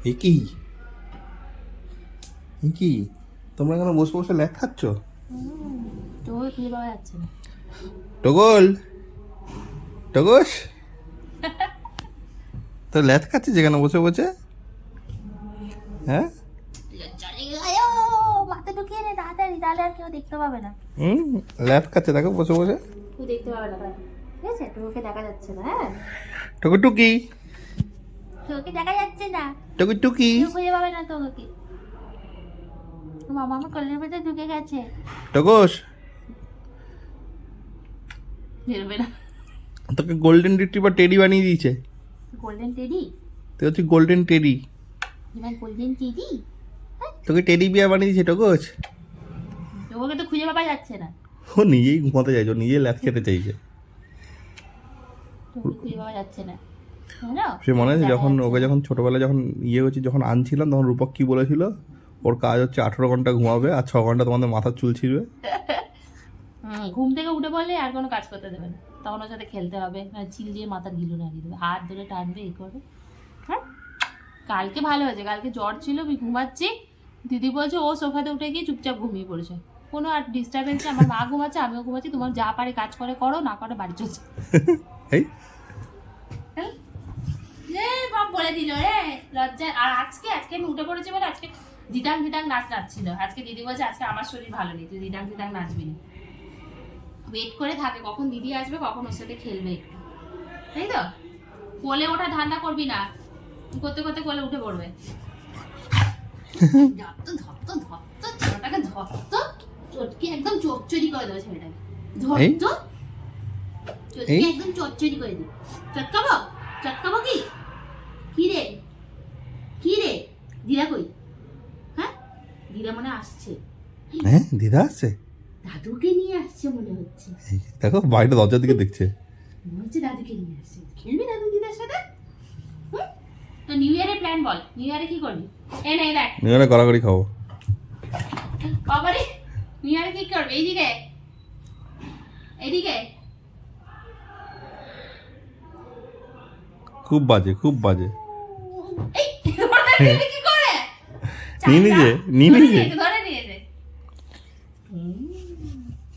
এ কি কি তোমরা এখানে বসে বসে ল্যাদ খাচ্ছ? তোকে খুঁজে পাওয়া যাচ্ছে না। টগল টগস তো ল্যাদ খাচ্ছিস যেখানে বসে বসে? হ্যাঁ চলে গেল, মাথা ঢুকিয়ে নে তাড়াতাড়ি, তাহলে আর কেউ দেখতে পাবে না। ল্যাদ খাচ্ছে দেখো বসে বসে। কেউ দেখতে পাবে না তাই, ঠিক আছে? তোকে দেখা যাচ্ছে না। হ্যাঁ, টুকু টুকি তোকে দেখা যাচ্ছে না, টুকু টুকি কেউ খুঁজে পাবে না তোকে। মামা আমার কলের ভেতরে ঢুকে গেছে, টগস বেরোবে না। তোকে গোল্ডেন রিট্রিভার টেডি বানিয়ে দিয়েছে। Golden teddy? তুই হচ্ছে গোল্ডেন টেডি। এবার গোল্ডেন টেডি তোকে টেডি বিয়ার বানিয়ে দিয়েছে টগস। তোকে তো খুঁজে পাওয়া যাচ্ছে না, ও নিজেই ঘুমাতে চাইছে, ও নিজেই ল্যাদ খেতে চাইছে। তোকে খুঁজে পাওয়া যাচ্ছে না, জানো? সে মনে আছে দেখা যখন যাচ্ছে ওকে না। যখন ছোটবেলায় যখন হচ্ছে যখন আনছিলাম তখন রূপক কি বলেছিল, ওর কাজ হচ্ছে 18 ঘন্টা ঘুমাবে আর 6 ঘন্টা তোমাদের মাথার চুল ছিঁড়বে। ঘুম থেকে উঠে বললে আর কোনো কাজ করতে দেবে না, তখন ওর সাথে খেলতে হবে, চিল দিয়ে মাথার গিলু নাড়িয়ে দেবে, হাত ধরে টানবে, এই করবে। হ্যাঁ, কালকে ভালো হয়েছে, কালকে জ্বর ছিল, আমি ঘুমাচ্ছি, দিদি বলছে ও সোফাতে উঠে গিয়ে চুপচাপ ঘুমিয়ে পড়েছে, কোনো আর ডিস্টারবেন্স, আমার মা ঘুমাচ্ছে, আমিও ঘুমাচ্ছি, তোমার যা পারে কাজ করে করো, না করে বাড়ি চলছে। এই বাপ বলে দিল রে, লজ্জা। আর আজকে আমি উঠে পড়েছি বলে আজকে দিদাং নাচ নাচছিল। আজকে দিদি বলছে আজকে আমার শরীর ভালো নেই, তুই দিদাং নাচবি না। ওয়েট করে থাকে কখন দিদি আসবে, কখন ওর সাথে খেলবে একটু, তাই তো? কোলে ওঠা ধান্দা করবি না, করতে করতে কোলে উঠে পড়বে। ছেলেটাকে ধরত, চটকে একদম চচ্চড়ি করে দেবে ছেলেটাকে, ধরত চটকে একদম চচ্চড়ি করে দিবে। চটকাবো কি রে দিদা কই? হ্যাঁ, দিদা মনে আসছে। হ্যাঁ দিদা আসছে, দাদুকে নিয়ে আসছে মনে হচ্ছে। এই দেখো বাইরে দরজার দিকে দেখছে। মনে হচ্ছে দাদুকে নিয়ে আসছে, খেলবি দাদু দিদার সাথে? তো নিউ ইয়ারের প্ল্যান বল, নিউ ইয়ারে কি করবি? এই নে দেখ নিয়ে গড়াগড়ি খাবো। বাবারে, নিউ ইয়ারে কি করবি? এইদিকে খুব বাজে এই কি করে নিয়ে নিজে ধরে নিয়েছে।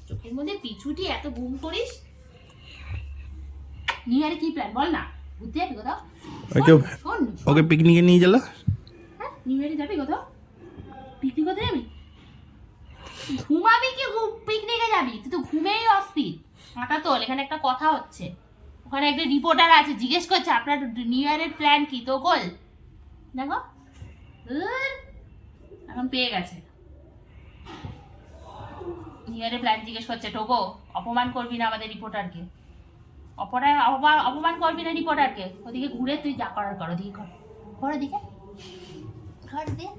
চোখের মধ্যে পিছুটি এত ঘুম করিস। নিউ ইয়ারে কি প্ল্যান বল না, ঘুরতে যাবি কোথাও? শোন ওকে পিকনিকে নিয়ে গেল। হ্যাঁ, নিউ ইয়ারে যাবি কোথাও? পিকনিক কোথায় যাবি? ঘুমাবি কি পিকনিকে যাবি? তুই তো ঘুমেই অস্থির। মাথা তোল, এখানে একটা কথা হচ্ছে, ওখানে একটা রিপোর্টার আছে, জিজ্ঞেস করছে আপনার নিউ ইয়ারের প্ল্যান কি, তো বল। দেখো এখন পেয়ে গেছে, নিউ ইয়ারের প্ল্যান জিজ্ঞেস করছে। টোকো, অপমান করবি না আমাদের রিপোর্টারকে, অপমান করবি না রিপোর্টারকে। ওদিকে ঘুরে তুই যা করার কর, ওদিকে কর ওদিকে ঘর দিয়ে।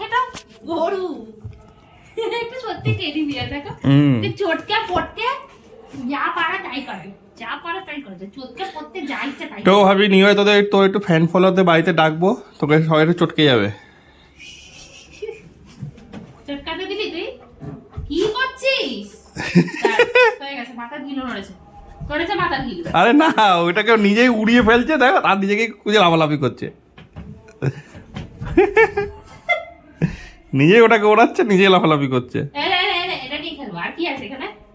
এটা গরু, একটা সত্যি টেডি বিয়ার, দেখো চটকে পড়তে যা পারা তাই করে, চটকে পড়তে যা ইচ্ছা তাই। তো ভাবি নিয়ে তোর একটু ফ্যান ফলোতে বাড়িতে ডাকবো, তোকে সবাই একটু চটকে যাবে। চটকাতে দিবি তুই? কি করছিস? হয়ে গেছে, মাথার গিলো নড়েছে মাথার গিলো। আরে না, ওইটাকে নিজেই উড়িয়ে ফেলছে, দেখো আর নিজেকে খুঁজে লাফালাফি করছে। নিজেই ওটাকে ওড়াচ্ছে, নিজেই লাফালাফি করছে।